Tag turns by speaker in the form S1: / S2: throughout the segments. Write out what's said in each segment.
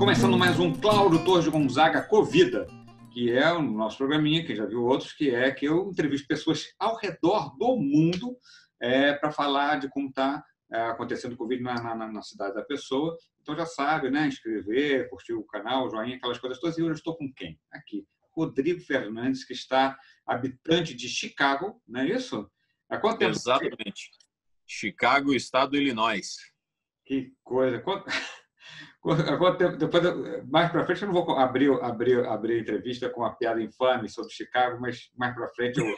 S1: Começando mais um Cláudio Torres de Gonzaga Covida, que é o nosso programinha, quem já viu outros, que é que eu entrevisto pessoas ao redor do mundo para falar de como está acontecendo o Covid na cidade da pessoa. Então já sabe, né? Inscrever, curtir o canal, joinha, aquelas coisas todas. E hoje eu estou com quem? Aqui, Rodrigo Fernandes, que está habitante de Chicago, não é isso? Há quanto tempo?
S2: Exatamente. Chicago, estado do Illinois.
S1: Que coisa! Quanto tempo? Depois, mais para frente, eu não vou abrir a entrevista com uma piada infame sobre Chicago, mas mais para frente eu...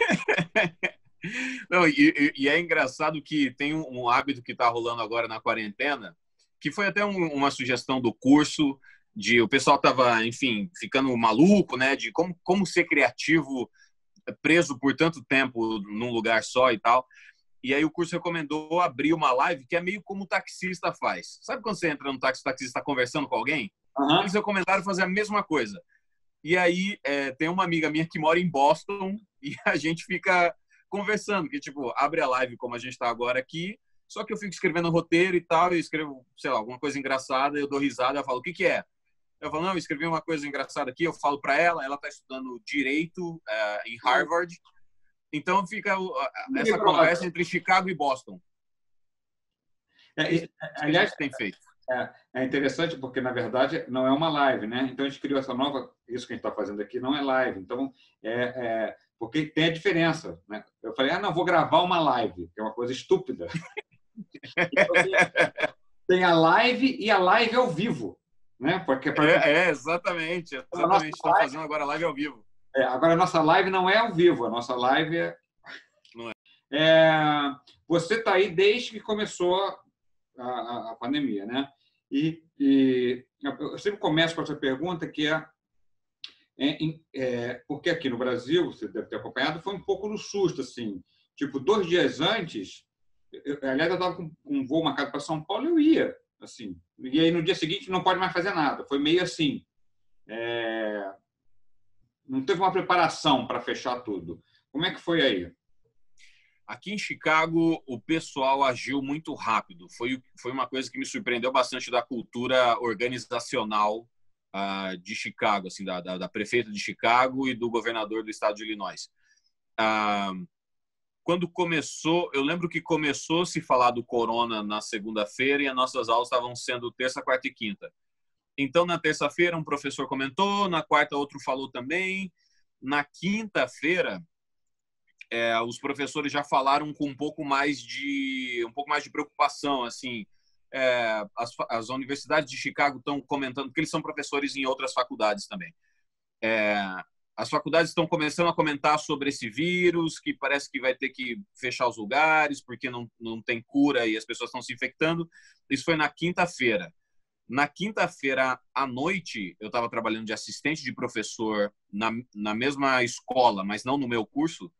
S2: Não, e é engraçado que tem um hábito que está rolando agora na quarentena, que foi até uma sugestão do curso, de o pessoal estava, enfim, ficando maluco, né, de como ser criativo preso por tanto tempo num lugar só e tal. E aí o curso recomendou abrir uma live que é meio como o taxista faz. Sabe quando você entra no táxi, o taxista está conversando com alguém?
S1: Uhum.
S2: Eles recomendaram fazer a mesma coisa. E aí tem uma amiga minha que mora em Boston e a gente fica conversando, que tipo, abre a live como a gente está agora aqui, só que eu fico escrevendo roteiro e tal, eu escrevo, sei lá, alguma coisa engraçada, eu dou risada, ela fala, o que é? Eu falo, não, eu escrevi uma coisa engraçada aqui, eu falo para ela está estudando Direito em Harvard, então fica essa conversa entre Chicago e Boston.
S1: Aliás,
S2: tem feito.
S1: É interessante porque, na verdade, não é uma live, né? Então, a gente criou essa nova... Isso que a gente está fazendo aqui não é live. Então, porque tem a diferença, né? Eu falei, não, vou gravar uma live, que é uma coisa estúpida. Então, tem a live e a live ao vivo, né? Porque
S2: exatamente. Estamos fazendo agora live ao vivo.
S1: Agora, a nossa live não é ao vivo, a nossa live
S2: Não é.
S1: Você está aí desde que começou a pandemia, né? E eu sempre começo com essa pergunta, que porque aqui no Brasil, você deve ter acompanhado, foi um pouco no susto, assim. Tipo, 2 dias antes, aliás, eu estava com um voo marcado para São Paulo, eu ia, assim. E aí, no dia seguinte, não pode mais fazer nada. Foi meio assim. Não teve uma preparação para fechar tudo. Como é que foi aí?
S2: Aqui em Chicago, o pessoal agiu muito rápido. Foi uma coisa que me surpreendeu bastante da cultura organizacional de Chicago, assim, da prefeita de Chicago e do governador do estado de Illinois. Quando começou, eu lembro que começou a se falar do corona na segunda-feira e as nossas aulas estavam sendo terça, quarta e quinta. Então, na terça-feira, um professor comentou, na quarta, outro falou também. Na quinta-feira, os professores já falaram com um pouco mais de preocupação, assim. As universidades de Chicago estão comentando, porque eles são professores em outras faculdades também. As faculdades estão começando a comentar sobre esse vírus, que parece que vai ter que fechar os lugares, porque não tem cura e as pessoas estão se infectando. Isso foi na quinta-feira. Na quinta-feira à noite, eu estava trabalhando de assistente de professor na mesma escola, mas não no meu curso.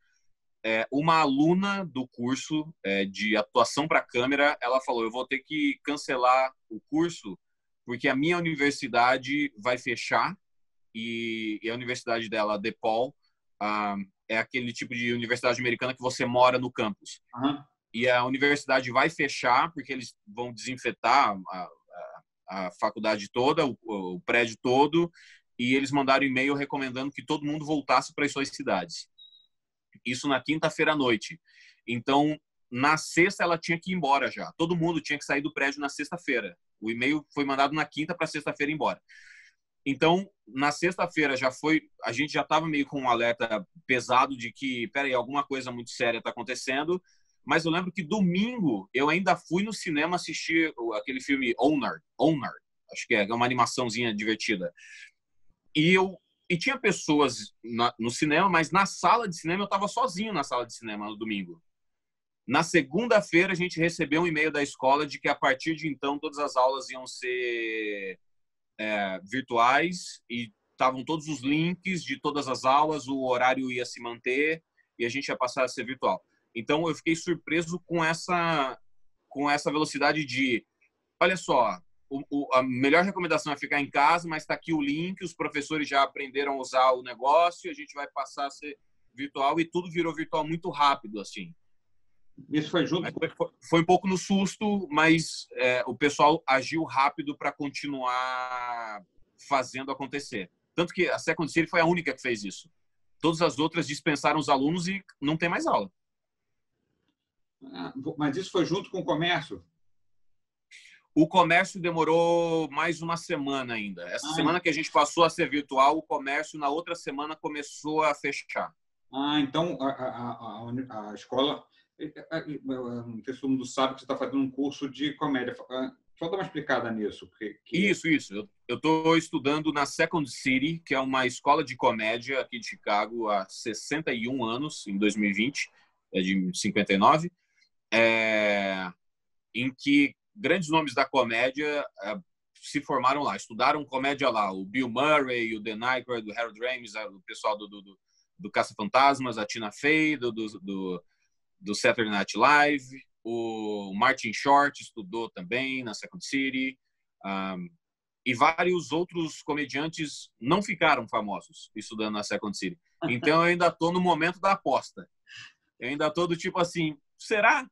S2: Uma aluna do curso de atuação para câmera, ela falou, eu vou ter que cancelar o curso porque a minha universidade vai fechar e a universidade dela, DePaul, é aquele tipo de universidade americana que você mora no campus.
S1: Uhum.
S2: E a universidade vai fechar porque eles vão desinfetar a faculdade toda, o prédio todo, e eles mandaram e-mail recomendando que todo mundo voltasse para as suas cidades. Isso na quinta-feira à noite. Então, na sexta, ela tinha que ir embora já. Todo mundo tinha que sair do prédio na sexta-feira. O e-mail foi mandado na quinta para sexta-feira ir embora. Então, na sexta-feira a gente já estava meio com um alerta pesado de que, peraí, alguma coisa muito séria está acontecendo. Mas eu lembro que domingo eu ainda fui no cinema assistir aquele filme Owner, acho que é uma animaçãozinha divertida. E tinha pessoas no cinema, mas na sala de cinema eu estava sozinho na sala de cinema no domingo. Na segunda-feira a gente recebeu um e-mail da escola de que a partir de então todas as aulas iam ser virtuais e estavam todos os links de todas as aulas, o horário ia se manter e a gente ia passar a ser virtual. Então, eu fiquei surpreso com essa velocidade de, olha só, a melhor recomendação é ficar em casa, mas está aqui o link, os professores já aprenderam a usar o negócio, a gente vai passar a ser virtual e tudo virou virtual muito rápido, assim.
S1: Isso foi junto?
S2: Foi um pouco no susto, mas o pessoal agiu rápido para continuar fazendo acontecer. Tanto que a Second City foi a única que fez isso. Todas as outras dispensaram os alunos e não tem mais aula.
S1: Mas isso foi junto com o comércio?
S2: O comércio demorou mais uma semana ainda. Essa semana que a gente passou a ser virtual, o comércio na outra semana começou a fechar.
S1: Então a escola... Não sei se todo mundo sabe que você está fazendo um curso de comédia. Só dar uma explicada nisso.
S2: Isso. Eu estou estudando na Second City, que é uma escola de comédia aqui de Chicago há 61 anos, em 2020, é de 59, em que grandes nomes da comédia se formaram lá, estudaram comédia lá. O Bill Murray, o Dan Aykroyd, o Harold Ramis, o pessoal do Caça-Fantasmas, a Tina Fey, do Saturday Night Live, o Martin Short estudou também na Second City, e vários outros comediantes não ficaram famosos estudando na Second City. Então, eu ainda estou no momento da aposta. Eu ainda estou do tipo assim, será?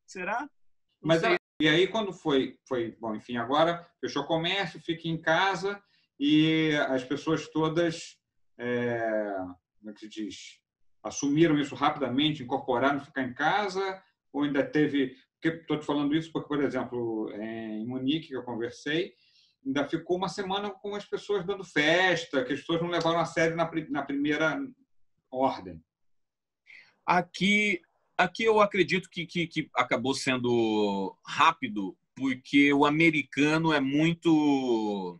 S1: Mas e aí, quando foi bom, enfim, agora fechou o comércio, fica em casa e as pessoas todas, como é que se diz, assumiram isso rapidamente, incorporaram ficar em casa, ou ainda teve... Estou te falando isso porque, por exemplo, em Munique, que eu conversei, ainda ficou uma semana com as pessoas dando festa, que as pessoas não levaram a sério na primeira ordem.
S2: Aqui eu acredito que acabou sendo rápido, porque o americano é muito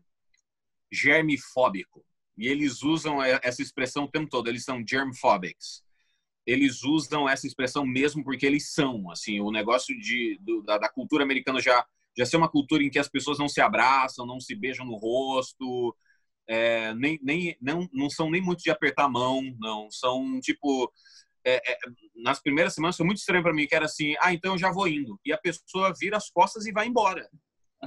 S2: germifóbico. E eles usam essa expressão o tempo todo, eles são germphobics. Eles usam essa expressão mesmo porque eles são. Assim, o negócio da cultura americana já ser uma cultura em que as pessoas não se abraçam, não se beijam no rosto, não são nem muito de apertar a mão, não. São, tipo... nas primeiras semanas foi muito estranho para mim, que era assim, então eu já vou indo. E a pessoa vira as costas e vai embora.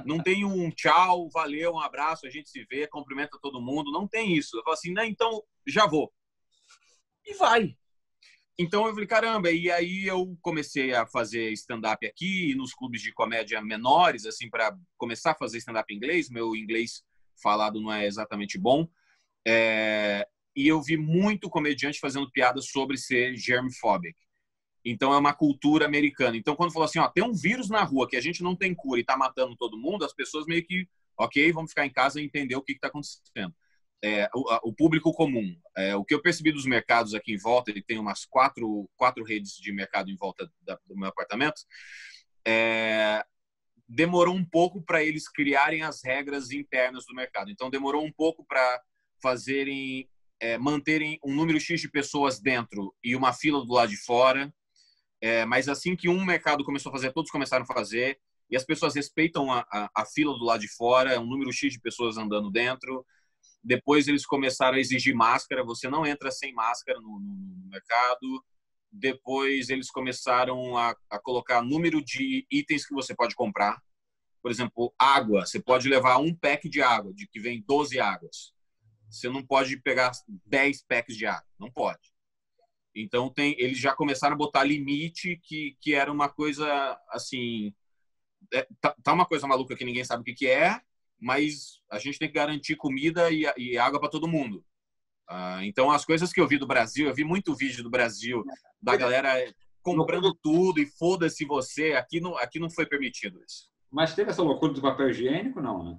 S2: Não tem um tchau, valeu, um abraço, a gente se vê, cumprimenta todo mundo. Não tem isso. Eu falo assim, então já vou. E vai. Então eu falei, caramba, e aí eu comecei a fazer stand-up aqui, nos clubes de comédia menores, assim, para começar a fazer stand-up em inglês. Meu inglês falado não é exatamente bom. E eu vi muito comediante fazendo piadas sobre ser germphobic. Então, é uma cultura americana. Então, quando falou assim, tem um vírus na rua que a gente não tem cura e está matando todo mundo, as pessoas meio que, ok, vamos ficar em casa e entender o que está acontecendo. O público comum. O que eu percebi dos mercados aqui em volta, ele tem umas quatro redes de mercado em volta do meu apartamento, demorou um pouco para eles criarem as regras internas do mercado. Então, demorou um pouco para manterem um número X de pessoas dentro e uma fila do lado de fora. Mas assim que um mercado começou a fazer, todos começaram a fazer, e as pessoas respeitam a fila do lado de fora, um número X de pessoas andando dentro. Depois eles começaram a exigir máscara, você não entra sem máscara no mercado. Depois eles começaram a colocar número de itens que você pode comprar. Por exemplo, água, você pode levar um pack de água, de que vem 12 águas. Você não pode pegar 10 packs de água, não pode. Então, eles já começaram a botar limite, que era uma coisa, assim... Tá uma coisa maluca que ninguém sabe o que é, mas a gente tem que garantir comida e água para todo mundo. Então, as coisas que eu vi do Brasil, eu vi muito vídeo do Brasil, da galera comprando tudo e foda-se você. Aqui não foi permitido isso.
S1: Mas teve essa loucura do papel higiênico, não, né?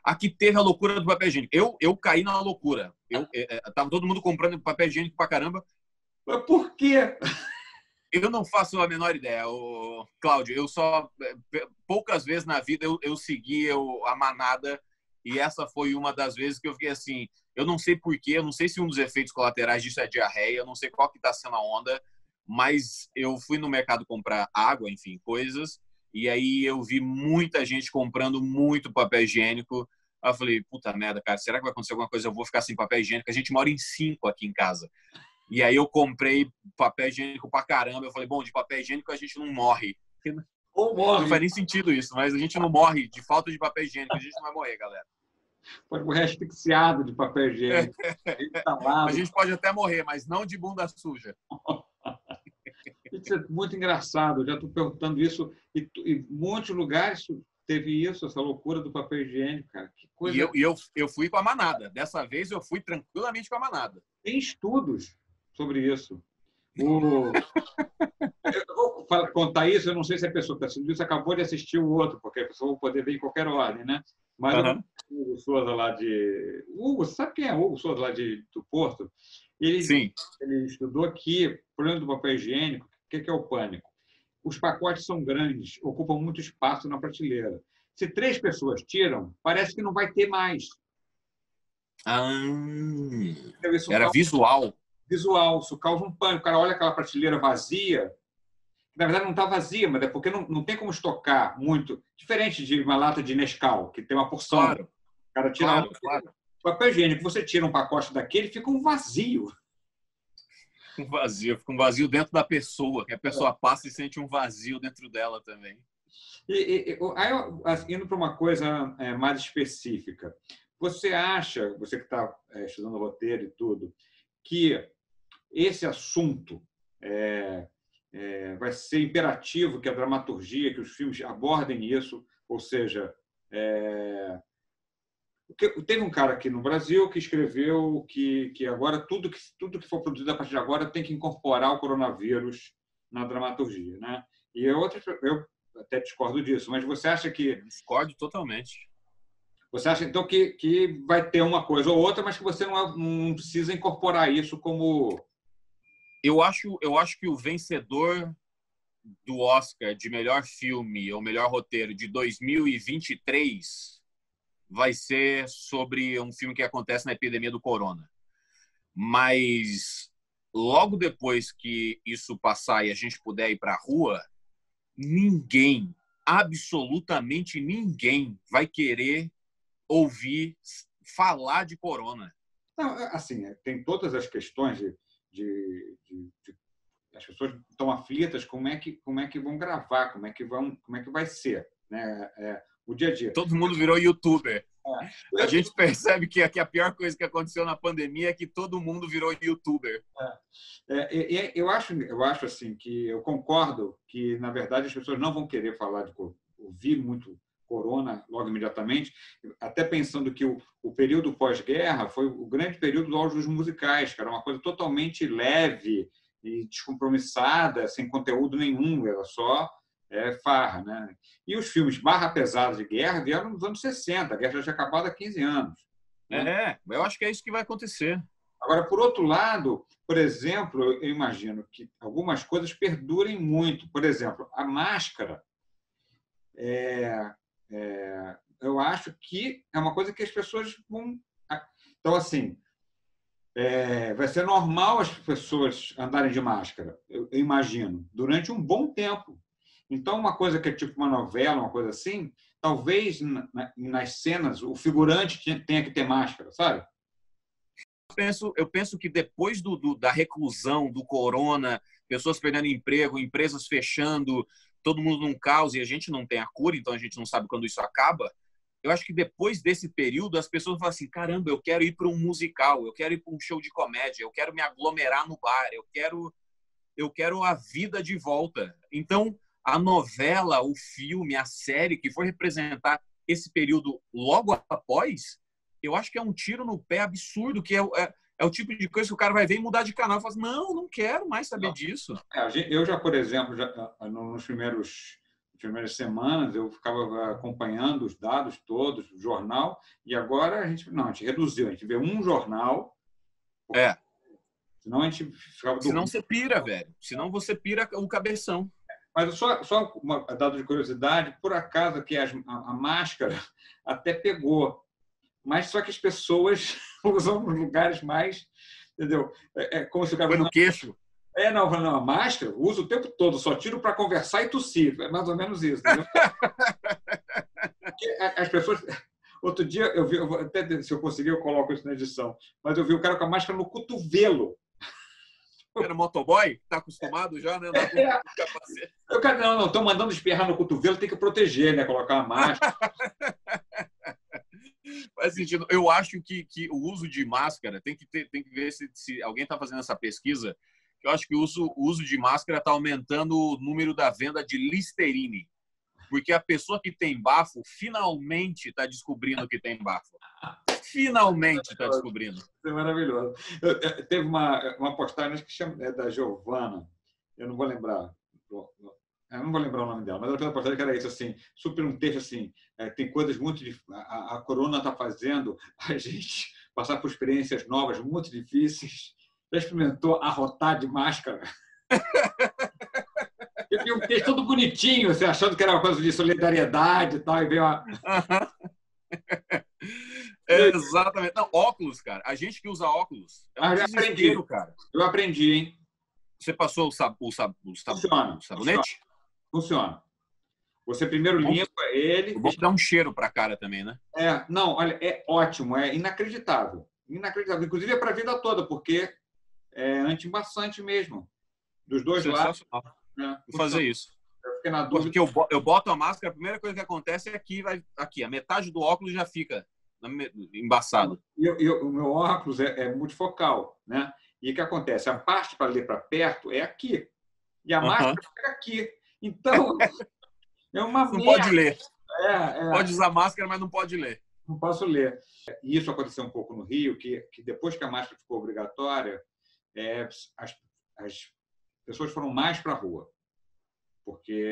S2: Aqui teve a loucura do papel higiênico. Eu caí na loucura. Tava todo mundo comprando papel higiênico pra caramba.
S1: Mas por quê?
S2: Eu não faço a menor ideia, Cláudio. Eu só... Poucas vezes na vida eu segui a manada, e essa foi uma das vezes que eu fiquei assim... Eu não sei porquê, eu não sei se um dos efeitos colaterais disso é diarreia, eu não sei qual que tá sendo a onda, mas eu fui no mercado comprar água, enfim, coisas, e aí eu vi muita gente comprando muito papel higiênico. Aí eu falei, puta merda, cara, será que vai acontecer alguma coisa? Eu vou ficar sem papel higiênico? A gente mora em 5 aqui em casa. E aí eu comprei papel higiênico pra caramba. Eu falei, bom, de papel higiênico a gente não morre.
S1: Ou morre.
S2: Não faz nem sentido isso, mas a gente não morre de falta de papel higiênico. A gente não vai morrer, galera.
S1: Pode morrer asfixiado de papel higiênico.
S2: A gente pode até morrer, mas não de bunda suja.
S1: Isso é muito engraçado. Eu já estou perguntando isso. E em muitos lugares teve isso, essa loucura do papel higiênico, cara. Que coisa...
S2: eu fui com a manada. Dessa vez eu fui tranquilamente com a manada.
S1: Tem estudos sobre isso. Eu vou contar isso, eu não sei se a pessoa que está assistindo isso acabou de assistir o outro, porque a pessoa vai poder ver em qualquer ordem, né? Mas o Hugo Souza lá de... Hugo, sabe quem é o Hugo Souza lá do Porto?
S2: Sim.
S1: Ele estudou que o problema do papel higiênico, o que é o pânico? Os pacotes são grandes, ocupam muito espaço na prateleira. Se 3 pessoas tiram, parece que não vai ter mais.
S2: Então, era visual.
S1: Visual, isso causa um pânico. O cara olha aquela prateleira vazia, que na verdade não está vazia, mas é porque não tem como estocar muito. Diferente de uma lata de Nescau, que tem uma porção.
S2: Claro.
S1: O cara tira claro. O papel higiênico, você tira um pacote daquele, fica um vazio.
S2: Fica um vazio dentro da pessoa, que a pessoa passa e sente um vazio dentro dela também.
S1: Aí, indo para uma coisa mais específica, você acha, você que está estudando roteiro e tudo, que esse assunto vai ser imperativo que a dramaturgia, que os filmes abordem isso, ou seja, teve um cara aqui no Brasil que escreveu que agora tudo que for produzido a partir de agora tem que incorporar o coronavírus na dramaturgia, né? E eu até discordo disso, mas você acha que...
S2: Discordo totalmente.
S1: Você acha, então, que vai ter uma coisa ou outra, mas que você não precisa incorporar isso como...
S2: Eu acho que o vencedor do Oscar de melhor filme ou melhor roteiro de 2023 vai ser sobre um filme que acontece na epidemia do corona. Mas logo depois que isso passar e a gente puder ir para a rua, ninguém, absolutamente ninguém, vai querer ouvir falar de corona.
S1: Não, assim, tem todas as questões as pessoas estão aflitas, como é que vão gravar, como é que vai ser, né? O dia a dia.
S2: Todo mundo virou youtuber. A gente percebe que a pior coisa que aconteceu na pandemia é que todo mundo virou youtuber.
S1: Eu acho assim que eu concordo que na verdade as pessoas não vão querer falar ouvir muito corona logo imediatamente, até pensando que o período pós-guerra foi o grande período do auge dos musicais, que era uma coisa totalmente leve e descompromissada, sem conteúdo nenhum, era só farra, né? E os filmes barra pesada de guerra vieram nos anos 60, a guerra já tinha acabado há 15 anos.
S2: Né? Eu acho que é isso que vai acontecer.
S1: Agora, por outro lado, por exemplo, eu imagino que algumas coisas perdurem muito. Por exemplo, a máscara, eu acho que é uma coisa que as pessoas vão... Então, assim, vai ser normal as pessoas andarem de máscara, eu imagino, durante um bom tempo. Então, uma coisa que é tipo uma novela, uma coisa assim, talvez nas cenas o figurante tenha que ter máscara, sabe?
S2: Eu penso que depois da reclusão, do corona, pessoas perdendo emprego, empresas fechando, todo mundo num caos e a gente não tem a cura, então a gente não sabe quando isso acaba. Eu acho que depois desse período as pessoas falam assim, caramba, eu quero ir para um musical, eu quero ir para um show de comédia, eu quero me aglomerar no bar, eu quero a vida de volta. Então, a novela, o filme, a série que for representar esse período logo após, eu acho que é um tiro no pé absurdo, que é o tipo de coisa que o cara vai ver e mudar de canal e fala assim, não quero mais saber disso.
S1: Eu já, por exemplo, nos primeiras semanas, eu ficava acompanhando os dados todos do jornal, e agora a gente reduziu, a gente vê um jornal. Senão a gente ficava...
S2: Senão você pira, velho. Senão você pira o cabeção.
S1: Mas só um dado de curiosidade, por acaso que a máscara até pegou, mas só que as pessoas usam nos lugares mais, entendeu? Como se o cara...
S2: Foi no queixo?
S1: Não, a máscara uso o tempo todo, só tiro para conversar e tossir. É mais ou menos isso, entendeu? As pessoas... Outro dia, eu vi, até se eu conseguir, eu coloco isso na edição, mas eu vi o cara com a máscara no cotovelo.
S2: Era motoboy? Tá acostumado já, né?
S1: Eu, cara, não, estou mandando espirrar no cotovelo, tem que proteger, né? Colocar a máscara.
S2: Faz sentido. Eu acho que o uso de máscara tem que ver se alguém está fazendo essa pesquisa. Eu acho que o uso de máscara está aumentando o número da venda de Listerine. porque a pessoa que tem bafo finalmente está descobrindo que tem bafo. Finalmente está descobrindo.
S1: Isso é maravilhoso. Teve uma postagem, acho que chama, é da Giovana, eu não vou lembrar. Eu não vou lembrar o nome dela, mas ela fez uma postagem que era isso, assim, super um texto assim, tem coisas muito difíceis. A corona está fazendo a gente passar por experiências novas, muito difíceis. Já experimentou arrotar de máscara? Eu vi um texto todo bonitinho, você achando que era uma coisa de solidariedade e tal, e veio uma...
S2: Exatamente. Não, óculos, cara. A gente que usa óculos é um desespero, cara.
S1: Eu aprendi, hein?
S2: Você passou o sabonete?
S1: Funciona. Você primeiro limpa ele...
S2: Vou dar um cheiro para a cara também, né?
S1: Não, olha, é ótimo, é inacreditável. Inacreditável. Inclusive é para a vida toda, porque é anti-embaçante mesmo. Dos dois lados.
S2: Vou fazer isso.
S1: Eu fiquei na dúvida.
S2: Porque eu boto a máscara, a primeira coisa que acontece é aqui, a metade do óculos já fica embaçado.
S1: O meu óculos é multifocal, né? E o que acontece? A parte para ler para perto é aqui. E a máscara fica aqui. Então, é uma
S2: não pode ler.
S1: É.
S2: Pode usar máscara, mas não pode ler.
S1: Não posso ler. E isso aconteceu um pouco no Rio, que depois que a máscara ficou obrigatória, as pessoas foram mais para a rua. Porque...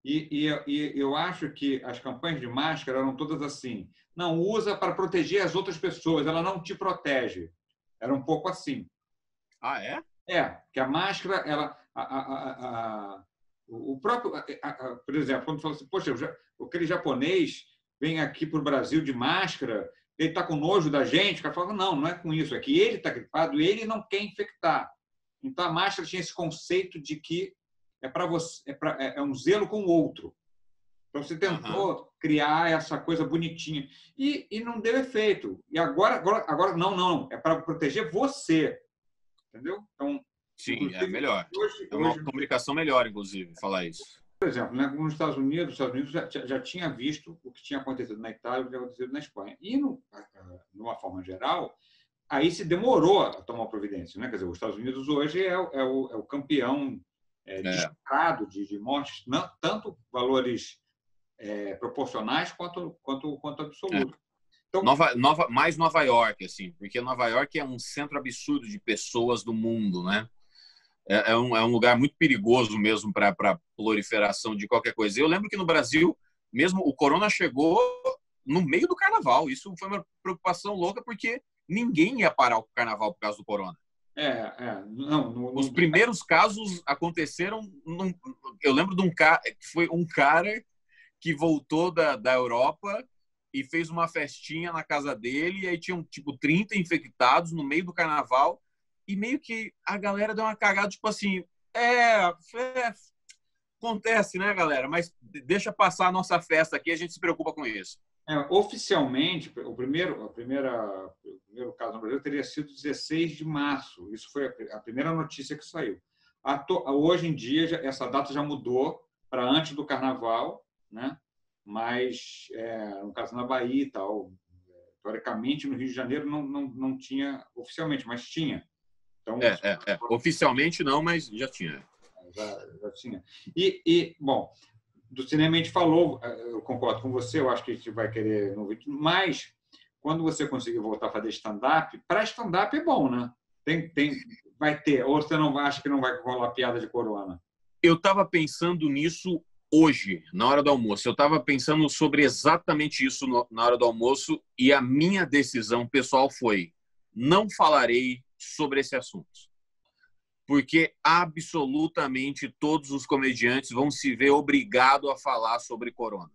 S1: E eu acho que as campanhas de máscara eram todas assim. Não, usa para proteger as outras pessoas, ela não te protege. Era um pouco assim.
S2: Ah, é?
S1: Que a máscara, ela... o próprio... por exemplo, quando fala assim, poxa, aquele japonês vem aqui para o Brasil de máscara, ele está com nojo da gente, o cara fala, não é com isso, é que ele está gripado, ele não quer infectar. Então, a máscara tinha esse conceito de que é para você, é um zelo com o outro. Então, você tentou criar essa coisa bonitinha e não deu efeito. E agora não, é para proteger você, entendeu? Então,
S2: sim, é melhor. É uma comunicação melhor, inclusive, falar isso.
S1: Por exemplo, né, nos Estados Unidos já tinha visto o que tinha acontecido na Itália, o que tinha acontecido na Espanha. E, de uma forma geral, aí se demorou a tomar providência, né? Quer dizer, os Estados Unidos hoje é o campeão disparado de mortes, tanto valores proporcionais quanto absolutos. Então,
S2: mais Nova York, assim, porque Nova York é um centro absurdo de pessoas do mundo, né? É um lugar muito perigoso mesmo para proliferação de qualquer coisa. Eu lembro que no Brasil, mesmo o corona chegou no meio do carnaval. Isso foi uma preocupação louca, porque ninguém ia parar o carnaval por causa do corona. Os primeiros casos aconteceram. Eu lembro de um cara que foi um cara que voltou da Europa e fez uma festinha na casa dele, e aí tinham tipo 30 infectados no meio do carnaval, e meio que a galera deu uma cagada, tipo assim, acontece, né, galera? Mas deixa passar a nossa festa aqui, a gente se preocupa com isso.
S1: Oficialmente, o primeiro caso no Brasil teria sido 16 de março. Isso foi a primeira notícia que saiu. Hoje em dia, essa data já mudou para antes do Carnaval, né? Mas, no caso, na Bahia e tal, teoricamente, no Rio de Janeiro não tinha oficialmente, mas tinha. Então,
S2: oficialmente não, mas já tinha.
S1: Já tinha. Bom, do cinema a gente falou, eu concordo com você, eu acho que a gente vai querer no vídeo, mas quando você conseguir voltar a fazer stand-up, para stand-up é bom, né? Vai ter, ou você não acha que não vai rolar piada de corona?
S2: Eu estava pensando nisso hoje, na hora do almoço. Eu estava pensando sobre exatamente isso na hora do almoço, e a minha decisão pessoal foi: não falarei sobre esse assunto. Porque absolutamente todos os comediantes vão se ver obrigados a falar sobre corona.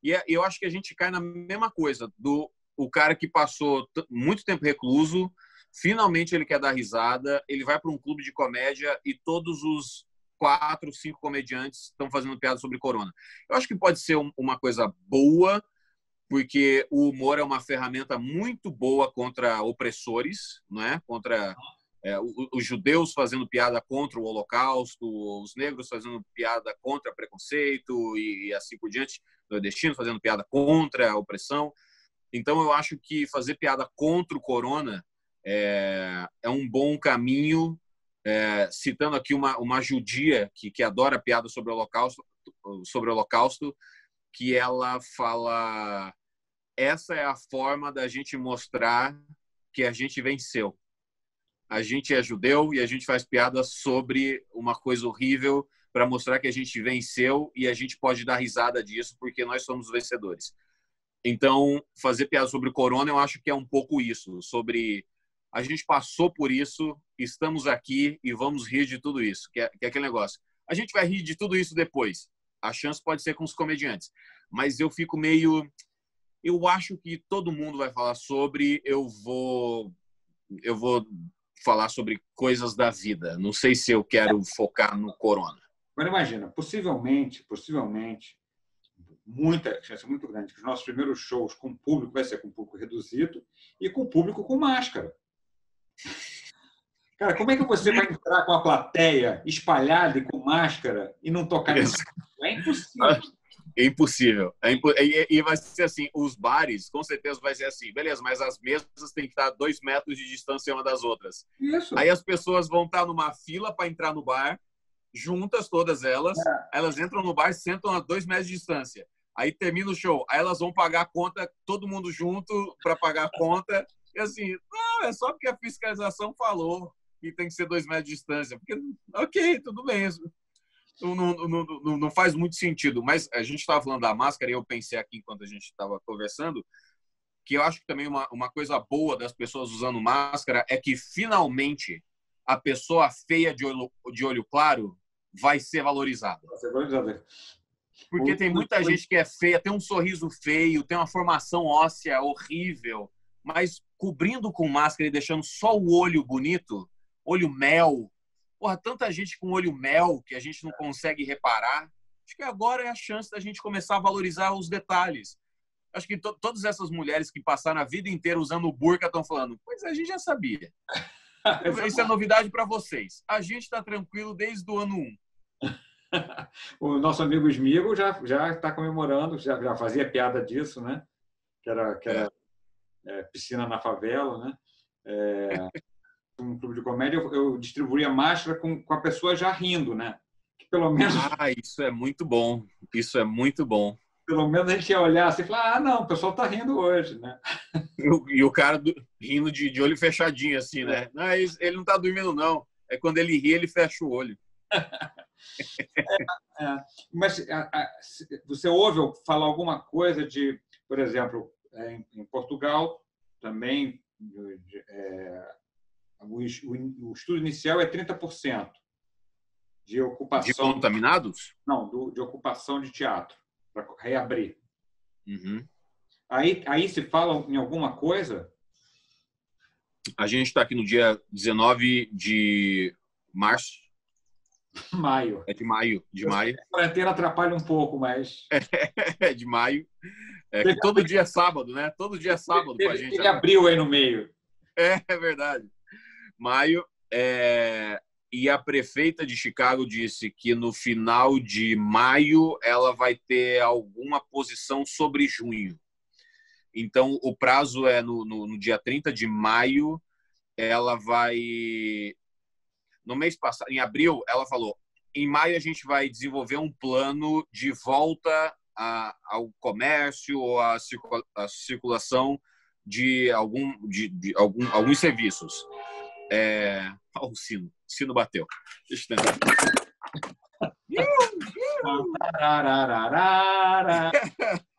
S2: E eu acho que a gente cai na mesma coisa, o cara que passou muito tempo recluso, finalmente ele quer dar risada, ele vai para um clube de comédia e todos os 4, 5 comediantes estão fazendo piada sobre corona. Eu acho que pode ser uma coisa boa, porque o humor é uma ferramenta muito boa contra opressores, não é? Contra os judeus fazendo piada contra o Holocausto, os negros fazendo piada contra preconceito e assim por diante, nordestinos fazendo piada contra a opressão. Então, eu acho que fazer piada contra o corona é um bom caminho citando aqui uma judia que adora piada sobre o Holocausto, que ela fala: essa é a forma da gente mostrar que a gente venceu. A gente é judeu e a gente faz piada sobre uma coisa horrível para mostrar que a gente venceu e a gente pode dar risada disso porque nós somos vencedores. Então, fazer piada sobre o corona, eu acho que é um pouco isso, sobre a gente passou por isso, estamos aqui e vamos rir de tudo isso, que é aquele negócio. A gente vai rir de tudo isso depois. A chance pode ser com os comediantes. Mas eu fico meio... Eu acho que todo mundo vai falar sobre, eu vou falar sobre coisas da vida. Não sei se eu quero focar no corona.
S1: Agora imagina, possivelmente, muita chance muito grande que os nossos primeiros shows com público vai ser com público reduzido e com público com máscara. Cara, como é que você vai entrar com a plateia espalhada e com máscara e não tocar ninguém? É impossível.
S2: É impossível. E vai ser assim, os bares, com certeza vai ser assim. Beleza, mas as mesas têm que estar a 2 metros de distância uma das outras.
S1: Isso.
S2: Aí as pessoas vão estar numa fila para entrar no bar, juntas todas elas. Elas entram no bar, sentam a 2 metros de distância. Aí termina o show. Aí elas vão pagar a conta, todo mundo junto para pagar a conta. E assim, não, é só porque a fiscalização falou que tem que ser 2 metros de distância. Porque, ok, tudo bem. Não faz muito sentido. Mas a gente estava falando da máscara e eu pensei aqui enquanto a gente estava conversando que eu acho que também uma coisa boa das pessoas usando máscara é que finalmente a pessoa feia de olho claro vai ser valorizada. Porque tem muita gente que é feia, tem um sorriso feio, tem uma formação óssea horrível, mas cobrindo com máscara e deixando só o olho bonito, olho mel. Porra, tanta gente com olho mel que a gente não consegue reparar. Acho que agora é a chance da gente começar a valorizar os detalhes. Acho que todas essas mulheres que passaram a vida inteira usando burca estão falando, pois a gente já sabia. Isso é novidade para vocês. A gente está tranquilo desde o ano 1.
S1: O nosso amigo Smigo já está comemorando, já fazia piada disso, né? Que era piscina na favela, né? Um clube de comédia, eu distribuía máscara com a pessoa já rindo, né? Que pelo menos...
S2: isso é muito bom. Isso é muito bom.
S1: Pelo menos a gente ia olhar assim e falar, não, o pessoal está rindo hoje, né?
S2: E o cara rindo de olho fechadinho, assim, né? Não, ele não está dormindo, não. É quando ele ri, ele fecha o olho.
S1: Mas você ouve falar alguma coisa de, por exemplo, em Portugal também o estudo inicial é 30% de ocupação.
S2: De contaminados?
S1: Não, de ocupação de teatro para reabrir.
S2: Uhum.
S1: Aí se fala em alguma coisa?
S2: A gente está aqui no dia 19 de março.
S1: Maio.
S2: É de maio.
S1: A quarentena atrapalha um pouco, mas...
S2: É de maio. Que todo dia é sábado, né? Todo dia é sábado com a gente.
S1: Ele abriu aí no meio.
S2: É verdade. Maio. E a prefeita de Chicago disse que no final de maio ela vai ter alguma posição sobre junho. Então, o prazo é no dia 30 de maio. Ela vai... No mês passado, em abril, ela falou, em maio a gente vai desenvolver um plano de volta ao comércio ou à circulação de alguns serviços. O sino bateu. Deixa eu tentar.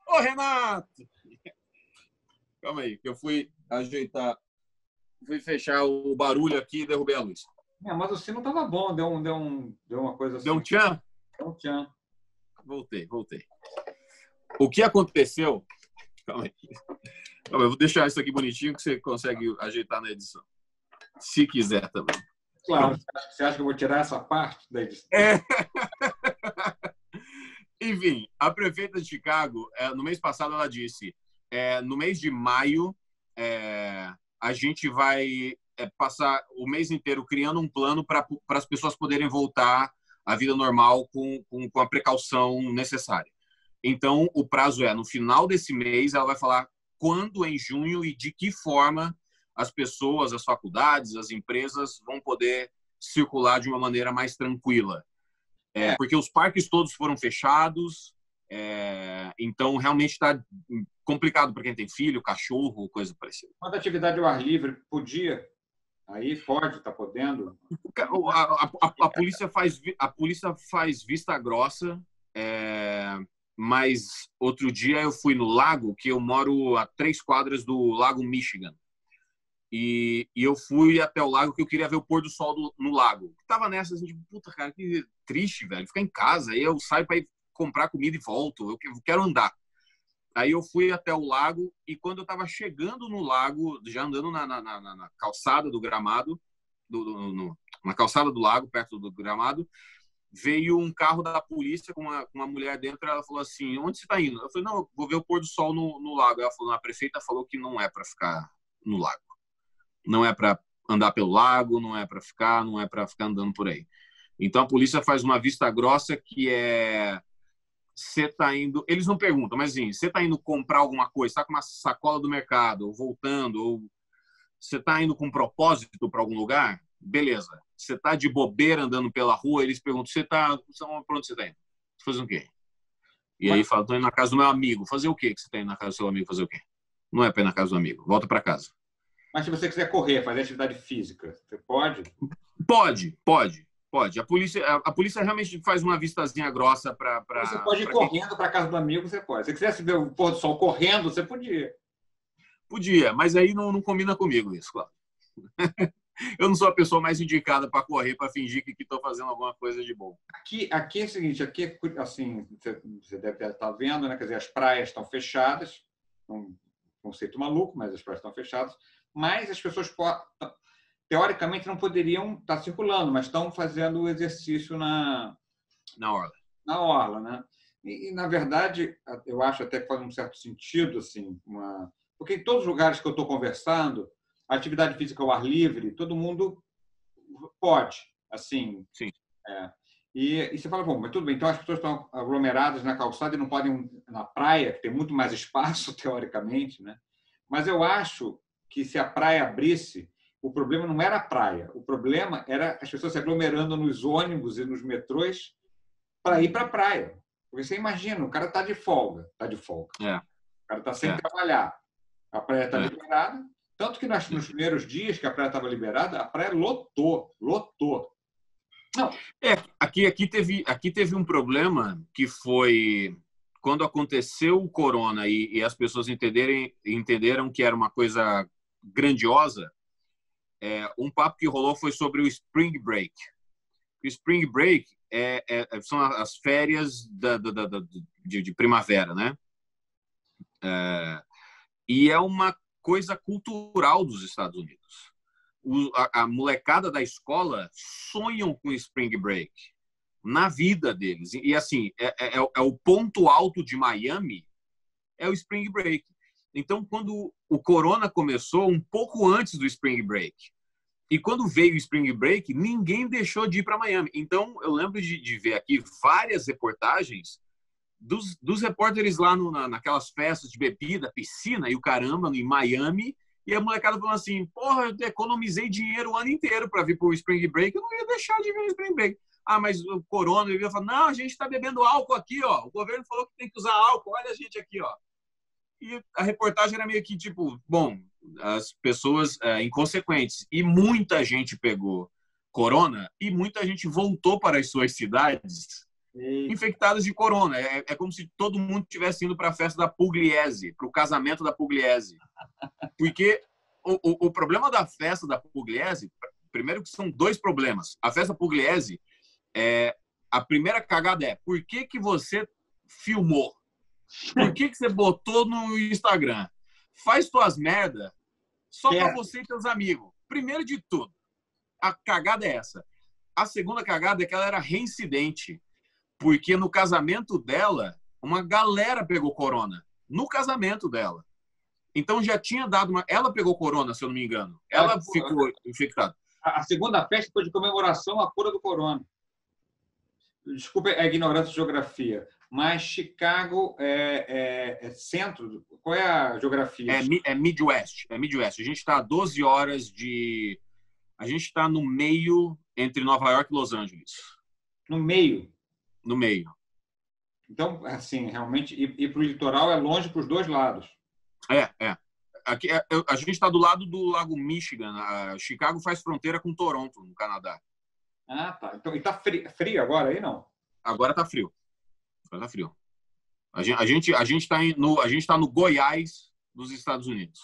S2: Ô, Renato! Calma aí, que eu fui ajeitar, fui fechar o barulho aqui e derrubei a luz.
S1: Mas o sino estava bom, deu uma coisa assim.
S2: Deu um tchan?
S1: Deu um tchan.
S2: Voltei. O que aconteceu... Calma aí. Eu vou deixar isso aqui bonitinho que você consegue ajeitar na edição. Se quiser também.
S1: Claro. Você acha que eu vou tirar essa parte da edição?
S2: Enfim, a prefeita de Chicago, no mês passado, ela disse, no mês de maio, a gente vai passar o mês inteiro criando um plano para as pessoas poderem voltar à vida normal com a precaução necessária. Então, o prazo no final desse mês, ela vai falar quando em junho e de que forma as pessoas, as faculdades, as empresas vão poder circular de uma maneira mais tranquila. Porque os parques todos foram fechados, então realmente está complicado para quem tem filho, cachorro, coisa parecida.
S1: Quanto à atividade ao ar livre, podia? Aí pode, está podendo?
S2: A polícia faz vista grossa, mas outro dia eu fui no lago, que eu moro a 3 quadras do Lago Michigan. E eu fui até o lago que eu queria ver o pôr do sol no lago. Tava nessa, assim, tipo, puta, cara, que triste, velho. Ficar em casa, aí eu saio para ir comprar comida e volto. Eu quero andar. Aí eu fui até o lago e quando eu tava chegando no lago, já andando na calçada do gramado, na calçada do lago, perto do gramado, veio um carro da polícia com uma mulher dentro. Ela falou assim, onde você tá indo? Eu falei, não, eu vou ver o pôr do sol no lago. Ela falou, a prefeita falou que não é para ficar no lago. Não é para andar pelo lago, não é para ficar andando por aí. Então a polícia faz uma vista grossa que você tá indo, eles não perguntam, mas assim, você tá indo comprar alguma coisa, tá com uma sacola do mercado, ou voltando, ou você tá indo com um propósito para algum lugar, beleza. Você tá de bobeira andando pela rua, eles perguntam, para onde você tá indo? Você fazer o quê? E aí fala, tô indo na casa do meu amigo. Fazer o quê que você tá indo na casa do seu amigo? Fazer o quê? Não é para ir na casa do amigo, volta para casa.
S1: Mas se você quiser correr, fazer atividade física, você pode?
S2: Pode. A polícia realmente faz uma vistazinha grossa para...
S1: Você pode ir correndo para a casa do amigo, você pode. Se você quisesse ver o pôr do sol correndo, você podia.
S2: Podia, mas aí não combina comigo isso, claro. Eu não sou a pessoa mais indicada para correr, para fingir que estou fazendo alguma coisa de bom.
S1: Aqui é o seguinte, assim, você deve estar vendo, né? Quer dizer, as praias estão fechadas, um conceito maluco, mas as praias estão fechadas. Mas as pessoas, teoricamente, não poderiam estar circulando, mas estão fazendo o exercício na
S2: orla.
S1: Na orla, né? E, na verdade, eu acho até que faz um certo sentido, assim, porque em todos os lugares que eu estou conversando, a atividade física ao ar livre, todo mundo pode, assim.
S2: Sim.
S1: E você fala, bom, mas tudo bem, então as pessoas estão aglomeradas na calçada e não podem ir na praia, que tem muito mais espaço, teoricamente, né? Mas eu acho que se a praia abrisse, o problema não era a praia, o problema era as pessoas se aglomerando nos ônibus e nos metrôs para ir para a praia. Porque você imagina, o cara está de folga. O cara está sem trabalhar. A praia está liberada. Tanto que nos primeiros dias que a praia estava liberada, a praia lotou. Não.
S2: Aqui teve um problema que foi quando aconteceu o corona e as pessoas entenderam que era uma coisa grandiosa. Um papo que rolou foi sobre o Spring Break. O Spring Break são as férias de primavera, né? E é uma coisa cultural dos Estados Unidos. A molecada da escola sonham com o Spring Break na vida deles. E assim, é o ponto alto de Miami, é o Spring Break. Então, quando o corona começou, um pouco antes do Spring Break, e quando veio o Spring Break, ninguém deixou de ir para Miami. Então, eu lembro de ver aqui várias reportagens dos repórteres lá naquelas festas de bebida, piscina e o caramba, em Miami, e a molecada falando assim, porra, eu economizei dinheiro o ano inteiro para vir para o Spring Break, eu não ia deixar de vir no Spring Break. Ah, mas o corona, eu ia falar, não, a gente está bebendo álcool aqui, ó. O governo falou que tem que usar álcool, olha a gente aqui, ó. E a reportagem era meio que tipo, bom, as pessoas inconsequentes. E muita gente pegou corona e muita gente voltou para as suas cidades infectadas de corona. É como se todo mundo estivesse indo para a festa da Pugliese, para o casamento da Pugliese. Porque o problema da festa da Pugliese, primeiro que são 2 problemas. A festa Pugliese, a primeira cagada por que você filmou? Por que você botou no Instagram? Faz tuas merda só para você e teus amigos. Primeiro de tudo, a cagada é essa. A segunda cagada é que ela era reincidente. Porque no casamento dela, uma galera pegou corona. No casamento dela. Então já tinha dado Ela pegou corona, se eu não me engano. Ela ficou infectada.
S1: A segunda festa foi de comemoração à cura do corona. Desculpa a ignorância de geografia, mas Chicago é centro. Qual é a geografia?
S2: É Midwest. A gente está a 12 horas de... A gente está no meio entre Nova York e Los Angeles.
S1: No meio.
S2: No meio.
S1: Então, assim, realmente, ir para o litoral é longe para os dois lados.
S2: É. Aqui, a gente está do lado do Lago Michigan. Chicago faz fronteira com Toronto, no Canadá.
S1: Ah, tá. Então, e tá frio agora aí, não?
S2: Agora tá frio. A gente tá no Goiás dos Estados Unidos.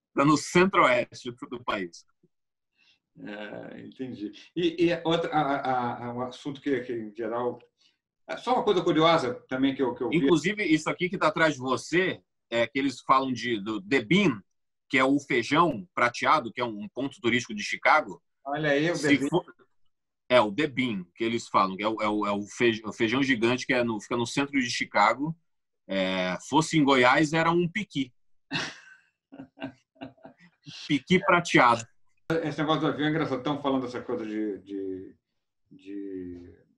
S2: Está no centro-oeste do país.
S1: Entendi. E um assunto que, em geral... Só uma coisa curiosa também que eu vi.
S2: Inclusive, isso aqui que está atrás de você, que eles falam do The Bean, que é o feijão prateado, que é um ponto turístico de Chicago.
S1: Olha aí, o The Bean.
S2: O The Bean, que eles falam, que é o feijão gigante que fica no centro de Chicago. Fosse em Goiás, era um piqui. Piqui prateado.
S1: Esse negócio do avião é engraçado. Estão falando dessa coisa de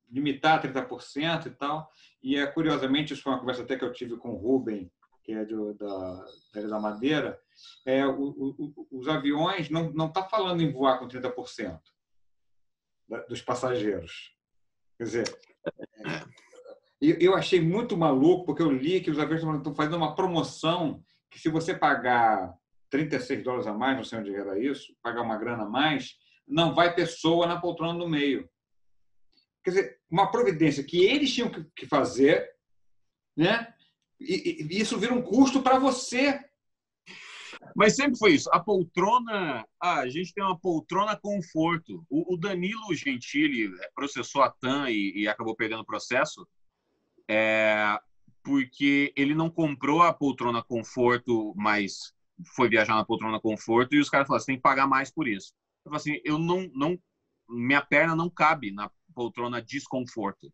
S1: limitar 30% e tal. E, curiosamente, isso foi uma conversa até que eu tive com o Rubem, que é da Madeira. Os aviões não estão falando em voar com 30% dos passageiros. Quer dizer, eu achei muito maluco, porque eu li que os aviões estão fazendo uma promoção que, se você pagar $36 a mais, não sei onde era isso, pagar uma grana a mais, não vai pessoa na poltrona do meio. Quer dizer, uma providência que eles tinham que fazer, né? E isso vira um custo para você.
S2: Mas sempre foi isso. A poltrona, a gente tem uma poltrona conforto. O Danilo Gentili processou a TAM e acabou perdendo o processo porque ele não comprou a poltrona conforto, mas foi viajar na poltrona conforto, e os caras falaram, você tem que pagar mais por isso. Eu falei assim, minha perna não cabe na poltrona desconforto.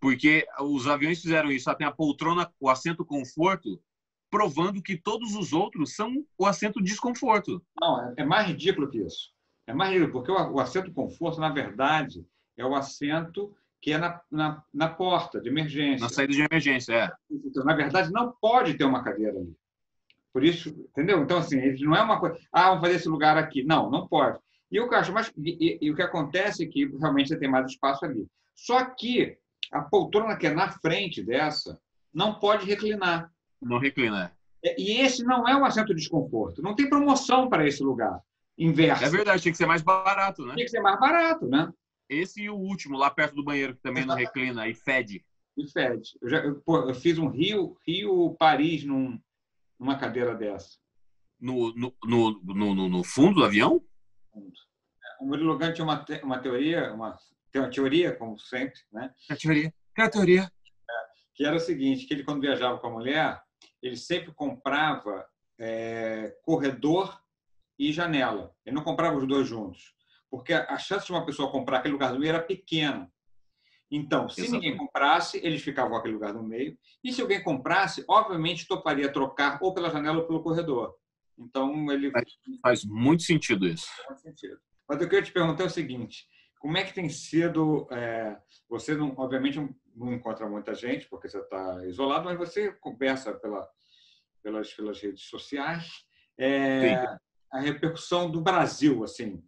S2: Porque os aviões fizeram isso, tem a poltrona, o assento conforto, provando que todos os outros são o assento desconforto.
S1: Não, é mais ridículo que isso. É mais ridículo, porque o assento conforto, na verdade, é o assento que é na porta de emergência.
S2: Na saída de emergência,
S1: Então, na verdade, não pode ter uma cadeira ali. Por isso, entendeu? Então, assim, não é uma coisa, vamos fazer esse lugar aqui. Não pode. E o que eu acho mais, e o que acontece é que realmente você tem mais espaço ali. Só que a poltrona que é na frente dessa não pode reclinar.
S2: Não reclina.
S1: E esse não é um assento de desconforto. Não tem promoção para esse lugar. Inverso.
S2: É verdade, tinha que ser mais barato, né?
S1: Tinha que ser mais barato, né?
S2: Esse e o último, lá perto do banheiro, que também não reclina e fede.
S1: E fede. Eu fiz um Rio-Paris numa cadeira dessa.
S2: No fundo do avião?
S1: O Murilo Gant tinha uma teoria, tem uma teoria, como sempre, né?
S2: A teoria.
S1: Que era o seguinte, que ele, quando viajava com a mulher, ele sempre comprava corredor e janela. Ele não comprava os dois juntos, porque a chance de uma pessoa comprar aquele lugar do meio era pequena. Então, se ninguém comprasse, eles ficavam naquele lugar no meio. E se alguém comprasse, obviamente toparia trocar ou pela janela ou pelo corredor. Então, ele...
S2: Faz muito sentido isso.
S1: Faz sentido. Mas o que eu te perguntar é o seguinte, como é que tem sido... Você, obviamente, não encontra muita gente, porque você está isolado, mas você conversa pelas redes sociais. A repercussão do Brasil, assim.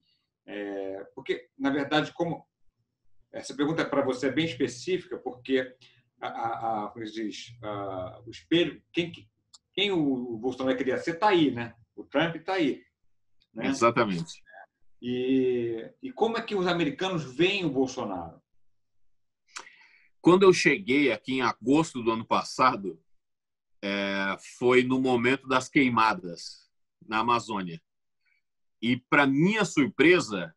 S1: Porque, na verdade, como... Essa pergunta para você é bem específica, porque como se diz, o espelho, quem o Bolsonaro queria ser está aí, né? O Trump está aí. Né?
S2: Exatamente.
S1: E como é que os americanos veem o Bolsonaro?
S2: Quando eu cheguei aqui em agosto do ano passado, foi no momento das queimadas na Amazônia. E, para minha surpresa,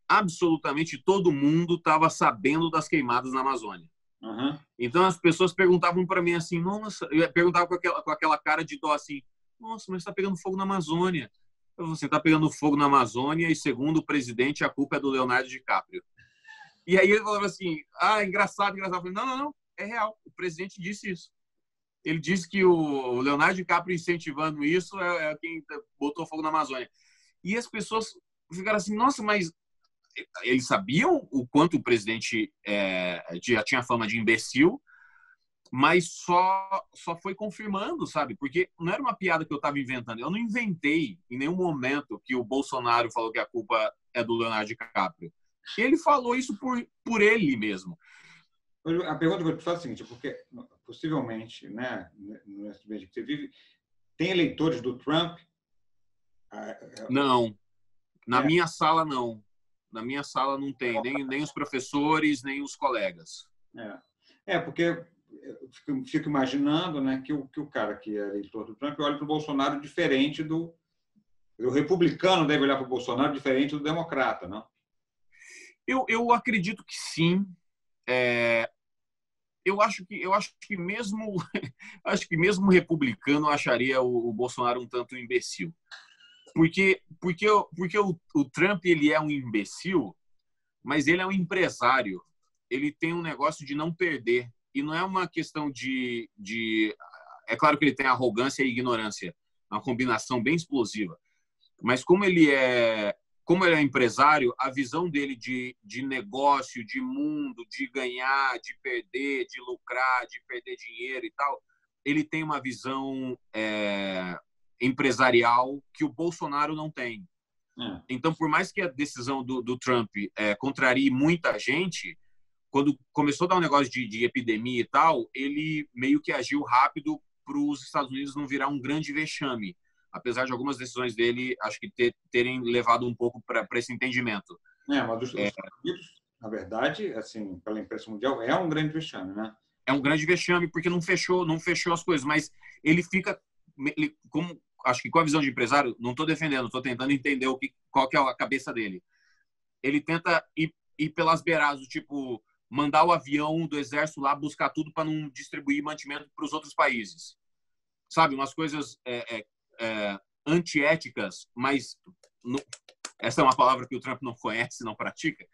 S2: absolutamente todo mundo estava sabendo das queimadas na Amazônia.
S1: Uhum.
S2: Então as pessoas perguntavam para mim assim, nossa, eu perguntava com aquela cara de dó assim, nossa, mas está pegando fogo na Amazônia. Você está pegando fogo na Amazônia e, segundo o presidente, a culpa é do Leonardo DiCaprio. E aí ele falava assim, engraçado. Eu falei, não, é real, o presidente disse isso. Ele disse que o Leonardo DiCaprio incentivando isso é quem botou fogo na Amazônia. E as pessoas ficaram assim, nossa, mas eles sabiam o quanto o presidente já tinha fama de imbecil, mas só foi confirmando, sabe? Porque não era uma piada que eu estava inventando. Eu não inventei em nenhum momento que o Bolsonaro falou que a culpa é do Leonardo DiCaprio. E ele falou isso por ele mesmo.
S1: A pergunta que eu te faço é a seguinte, porque possivelmente, né, nesse ambiente que você vive, tem eleitores do Trump?
S2: Não. Na minha sala, não. Na minha sala não tem, nem os professores, nem os colegas.
S1: Porque eu fico imaginando, né, que o cara que é eleitor do Trump olha para o Bolsonaro diferente do... O republicano deve olhar para o Bolsonaro diferente do democrata, não?
S2: Eu acredito que sim. Eu acho que mesmo acho que mesmo republicano acharia o Bolsonaro um tanto imbecil. Porque o Trump ele é um imbecil, mas ele é um empresário. Ele tem um negócio de não perder. E não é uma questão de... É claro que ele tem arrogância e ignorância, uma combinação bem explosiva. Mas como ele é empresário, a visão dele de negócio, de mundo, de ganhar, de perder, de lucrar, de perder dinheiro e tal, ele tem uma visão empresarial que o Bolsonaro não tem. Então, por mais que a decisão do Trump contrarie muita gente, quando começou a dar um negócio de epidemia e tal, ele meio que agiu rápido para os Estados Unidos não virar um grande vexame, apesar de algumas decisões dele, acho que terem levado um pouco para esse entendimento.
S1: Mas os Estados Unidos, na verdade, assim, pela imprensa mundial, é um grande vexame, né?
S2: É um grande vexame porque não fechou as coisas, mas ele fica, como acho que com a visão de empresário, não estou defendendo, estou tentando entender qual que é a cabeça dele. Ele tenta ir pelas beiradas, tipo, mandar o avião do exército lá buscar tudo para não distribuir mantimento para os outros países. Sabe, umas coisas antiéticas, mas essa é uma palavra que o Trump não conhece, não pratica,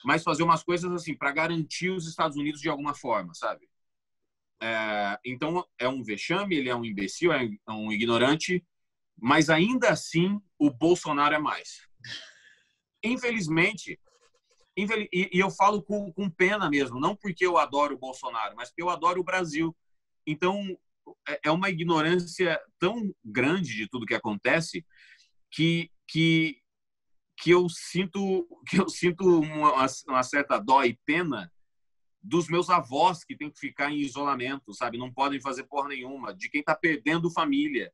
S2: mas fazer umas coisas assim para garantir os Estados Unidos de alguma forma, sabe? Então, é um vexame, ele é um imbecil, é um ignorante, mas ainda assim o Bolsonaro é mais. Infelizmente, e eu falo com pena mesmo, não porque eu adoro o Bolsonaro, mas porque eu adoro o Brasil. Então, é uma ignorância tão grande de tudo que acontece que eu sinto uma certa dó e pena dos meus avós que têm que ficar em isolamento, sabe? Não podem fazer porra nenhuma, de quem está perdendo família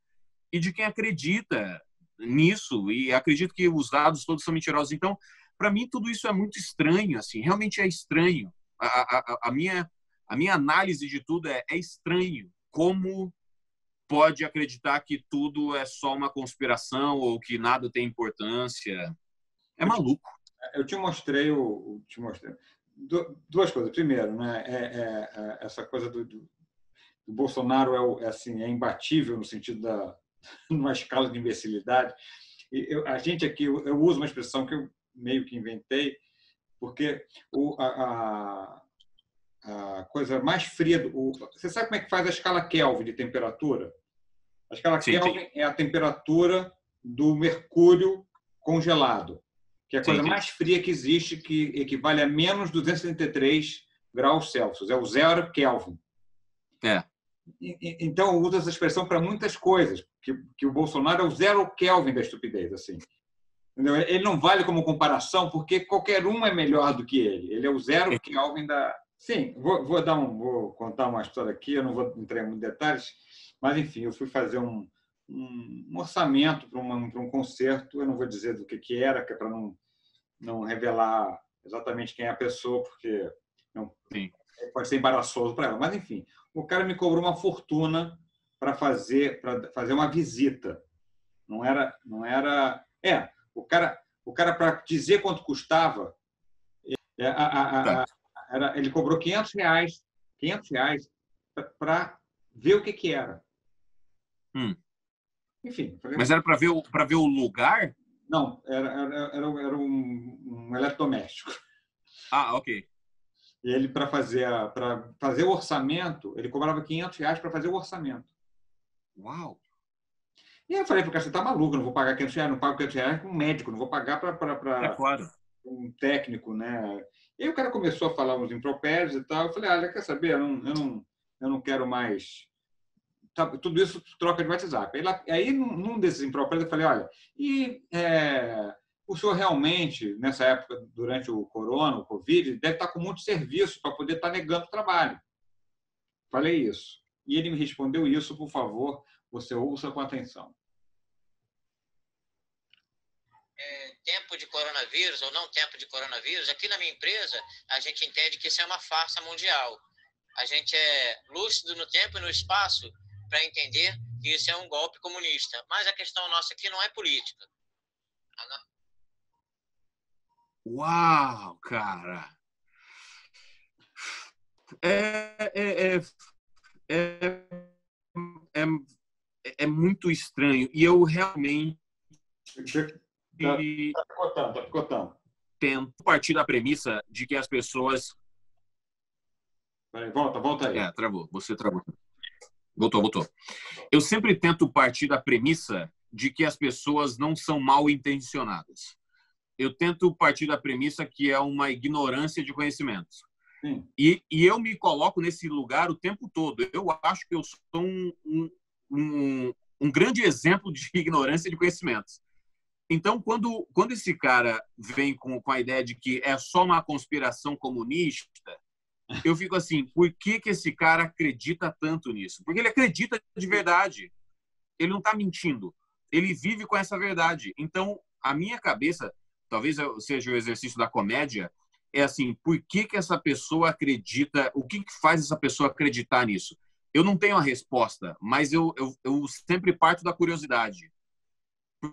S2: e de quem acredita nisso e acredita que os dados todos são mentirosos. Então, para mim, tudo isso é muito estranho, assim, realmente é estranho. A minha análise de tudo é estranho. Como pode acreditar que tudo é só uma conspiração ou que nada tem importância? É maluco.
S1: Eu te mostrei duas coisas. Primeiro, né, essa coisa do Bolsonaro é imbatível no sentido numa escala de imbecilidade. A gente aqui, eu uso uma expressão que eu meio que inventei, porque a coisa mais fria... Você sabe como é que faz a escala Kelvin de temperatura? A escala Kelvin é a temperatura do mercúrio congelado, que é a coisa mais fria que existe, que equivale a menos 233 graus Celsius. É o zero Kelvin. Então, eu uso essa expressão para muitas coisas, que o Bolsonaro é o zero Kelvin da estupidez. Assim. Ele não vale como comparação, porque qualquer um é melhor do que ele. Ele é o zero Kelvin da... Sim, vou contar uma história aqui, eu não vou entrar em muitos detalhes, mas, enfim, eu fui fazer um orçamento para um concerto, eu não vou dizer do que era, que é para não revelar exatamente quem é a pessoa, porque pode ser embaraçoso para ela. Mas, enfim, o cara me cobrou uma fortuna para fazer uma visita. Não era... O cara para dizer quanto custava, ele cobrou R$500 para ver o que era. Enfim.
S2: Mas era para ver o lugar?
S1: Não, era um eletrodoméstico.
S2: Ok.
S1: E ele, para fazer o orçamento, ele cobrava R$500 para fazer o orçamento.
S2: Uau!
S1: E aí eu falei para o cara, você está maluco, eu não vou pagar R$500, não pago R$500 para um médico, não vou pagar para
S2: claro.
S1: Um técnico, né? E aí o cara começou a falar uns impropérios e tal. Eu falei, olha, quer saber? Eu não quero mais... Tudo isso troca de WhatsApp. Aí, num desses impropérios, eu falei, olha, o senhor realmente, nessa época, durante o corona, o Covid, deve estar com muito serviço para poder estar negando o trabalho. Falei isso. E ele me respondeu isso, por favor, você ouça com atenção.
S3: Tempo de coronavírus ou não tempo de coronavírus, aqui na minha empresa, a gente entende que isso é uma farsa mundial. A gente é lúcido no tempo e no espaço para entender que isso é um golpe comunista. Mas a questão nossa aqui não é política.
S2: Uau, cara! É muito estranho. E eu realmente
S1: Tá picotando.
S2: tento partir da premissa de que as pessoas...
S1: Peraí, volta aí.
S2: Travou. Você travou. Voltou. Eu sempre tento partir da premissa de que as pessoas não são mal intencionadas. Eu tento partir da premissa que é uma ignorância de conhecimentos. E eu me coloco nesse lugar o tempo todo. Eu acho que eu sou um grande exemplo de ignorância de conhecimentos. Então, quando esse cara vem com a ideia de que é só uma conspiração comunista, eu fico assim, por que esse cara acredita tanto nisso? Porque ele acredita de verdade. Ele não está mentindo. Ele vive com essa verdade. Então, a minha cabeça, talvez seja o exercício da comédia, é assim, por que essa pessoa acredita, o que faz essa pessoa acreditar nisso? Eu não tenho a resposta, mas eu sempre parto da curiosidade.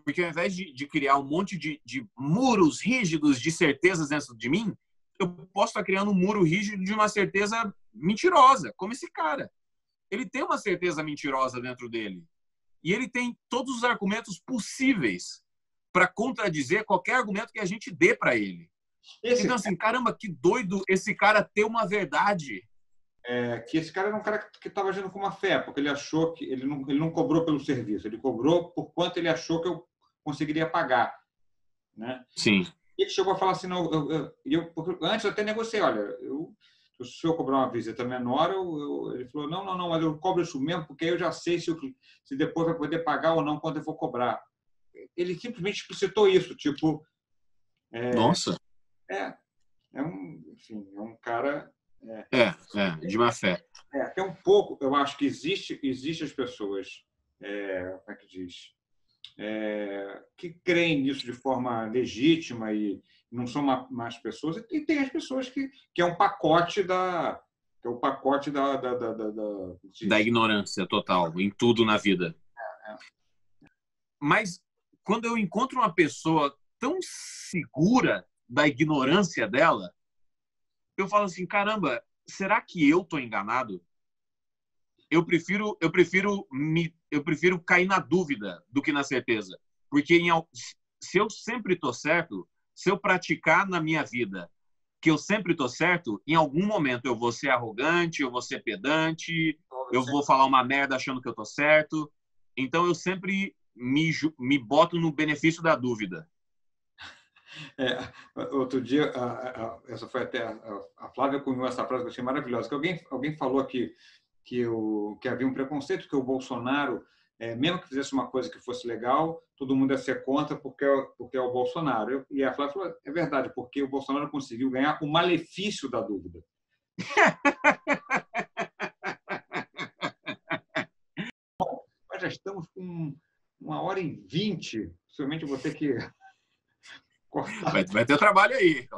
S2: Porque ao invés de criar um monte de muros rígidos de certezas dentro de mim, eu posso estar criando um muro rígido de uma certeza mentirosa, como esse cara. Ele tem uma certeza mentirosa dentro dele. E ele tem todos os argumentos possíveis para contradizer qualquer argumento que a gente dê para ele. Então, assim, caramba, que doido esse cara ter uma verdade.
S1: Que esse cara era um cara que estava agindo com uma fé, porque ele achou que ele não cobrou pelo serviço, ele cobrou por quanto ele achou que eu conseguiria pagar, né?
S2: Sim.
S1: E ele chegou a falar assim, não, antes eu até negociei, olha, se o senhor cobrar uma visita menor, ele falou, não, mas eu cobro isso mesmo, porque aí eu já sei se depois vai poder pagar ou não quando eu for cobrar. Ele simplesmente explicitou isso, tipo...
S2: Nossa!
S1: Enfim, é um cara...
S2: de má fé.
S1: Até um pouco, eu acho que existe as pessoas, como é que diz, que creem nisso de forma legítima e não são más pessoas, e tem as pessoas que é um pacote da
S2: da ignorância total em tudo na vida. Mas quando eu encontro uma pessoa tão segura da ignorância dela, eu falo assim, caramba, será que eu tô enganado? Eu prefiro cair na dúvida do que na certeza. Porque se eu sempre tô certo, se eu praticar na minha vida que eu sempre tô certo, em algum momento eu vou ser arrogante, eu vou ser pedante, eu vou falar uma merda achando que eu tô certo. Então eu sempre me boto no benefício da dúvida.
S1: Outro dia, essa foi até a Flávia cunhou essa frase que eu achei maravilhosa, que alguém falou que havia um preconceito, que o Bolsonaro, mesmo que fizesse uma coisa que fosse legal, todo mundo ia ser contra porque é o Bolsonaro. E a Flávia falou, é verdade, porque o Bolsonaro conseguiu ganhar o malefício da dúvida. Bom, nós já estamos com 1h20, possivelmente eu vou ter que cortar.
S2: Vai ter trabalho aí.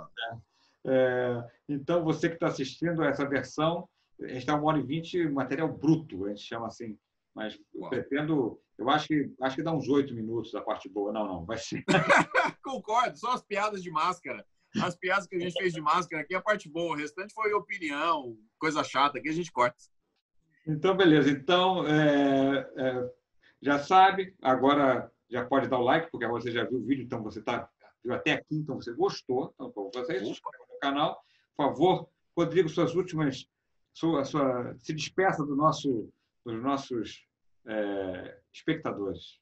S1: Então, você que está assistindo a essa versão, a gente está 1h20, material bruto, a gente chama assim. Mas eu acho que dá uns 8 minutos a parte boa. Não, vai ser.
S2: Concordo, só as piadas de máscara. As piadas que a gente fez de máscara aqui é a parte boa. O restante foi opinião, coisa chata, aqui a gente corta.
S1: Então, beleza. Então, já sabe, agora já pode dar o like, porque agora você já viu o vídeo, então você viu até aqui, então você gostou. Então, para você, se inscreva no canal. Por favor, Rodrigo, suas últimas... se despeça dos nossos espectadores.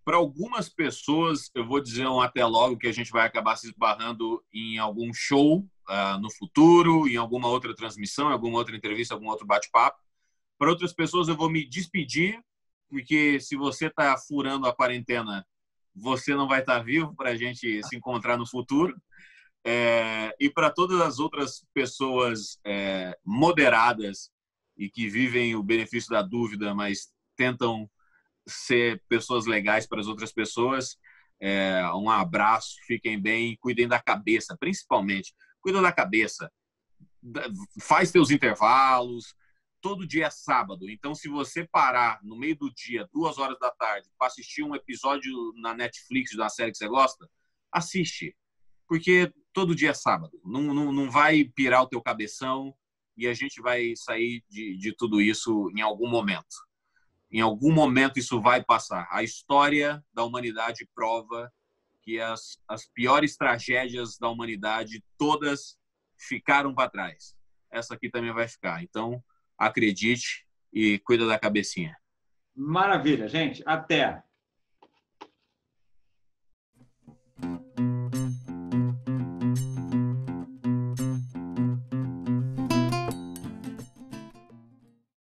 S2: Para algumas pessoas, eu vou dizer um até logo, que a gente vai acabar se esbarrando em algum show no futuro, em alguma outra transmissão, em alguma outra entrevista, algum outro bate-papo. Para outras pessoas, eu vou me despedir, porque se você está furando a quarentena você não vai estar vivo para a gente se encontrar no futuro. E para todas as outras pessoas moderadas e que vivem o benefício da dúvida, mas tentam ser pessoas legais para as outras pessoas, um abraço, fiquem bem, cuidem da cabeça, principalmente. Cuidem da cabeça. Faz teus intervalos. Todo dia é sábado, então se você parar no meio do dia, 2 horas da tarde, para assistir um episódio na Netflix da série que você gosta, assiste. Porque todo dia é sábado. Não vai pirar o teu cabeção e a gente vai sair de tudo isso em algum momento. Em algum momento isso vai passar. A história da humanidade prova que as piores tragédias da humanidade, todas ficaram para trás. Essa aqui também vai ficar. Então, acredite e cuida da cabecinha.
S1: Maravilha, gente. Até.